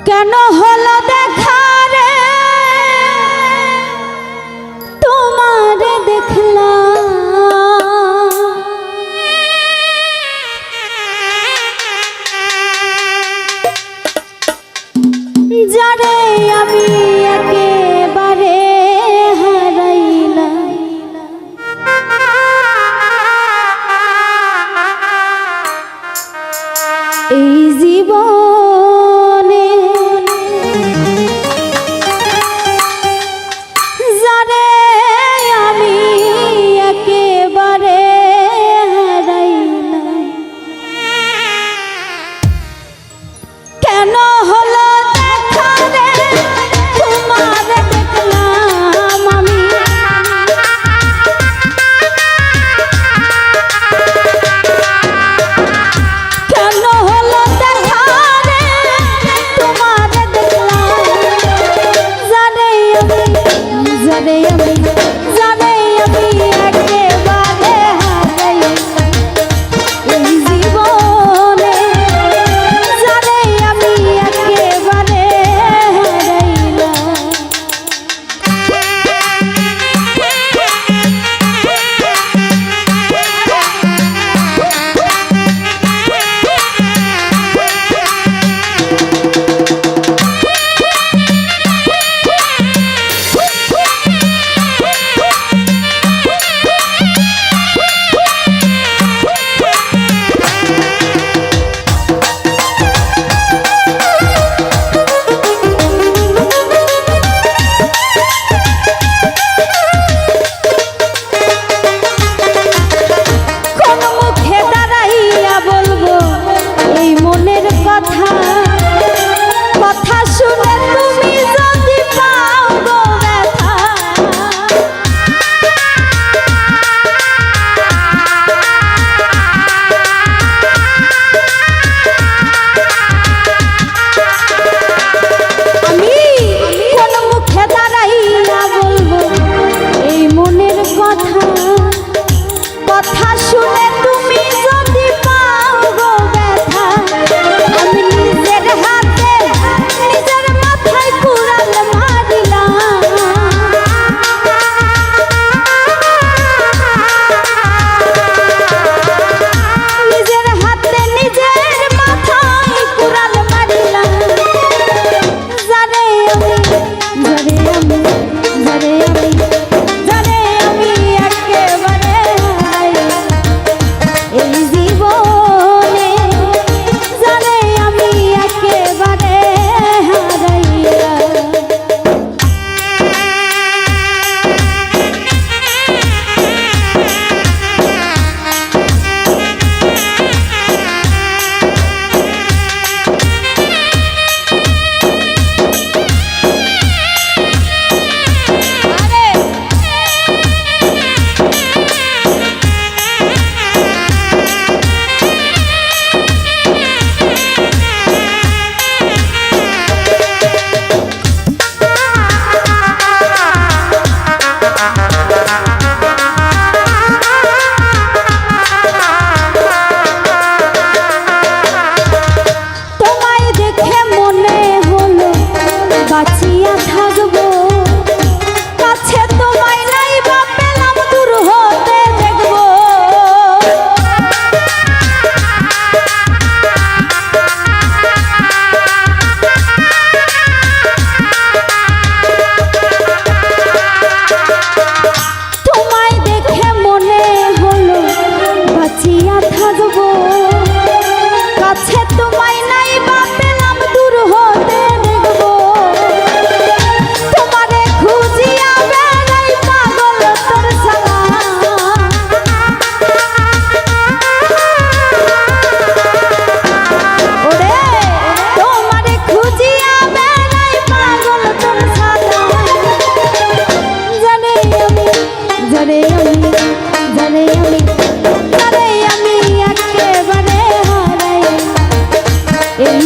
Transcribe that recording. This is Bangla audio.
কেন হলো দেখা রে তোমারে দেখলাম যারে আমি একেবারে হারাইলাম এই জীবনে যারে আমি একেবারে হারাইলাম কেন হলো দেখা রে তোমারে দেখলাম আমি কেন হলো দেখা রে তোমারে দেখলাম জানে আমি একেবারে হারাইলাম এই জীবনে জানে আমি একেবারে হারাইলাম কথা শুনে তুমি যদি পাও গো ব্যথা আমি কোন মুখে দাঁড়াইয়া বলবো এই মনের কথা কথা শুনে তুমি যদি পাও গো ব্যথা আমি নিজের হাতে নিজের মাথায় কুড়াল মারিলাম নিজের হাতে নিজের মাথায় কুড়াল মারিলাম জানে আমি একেবারে এই জীবনে জানে আমি একেবারে হারাইলাম বাঁচিয়া থাকবো কাছে তোমায় নাই বা পেলাম দূর হতে দেখবো তোমায় দেখে মনে হলো বাঁচিয়া থাকবো কাছে তোমায় নাই বা পেলাম দূর হতে দেখবো জানে আমি একেবারে হারাই এই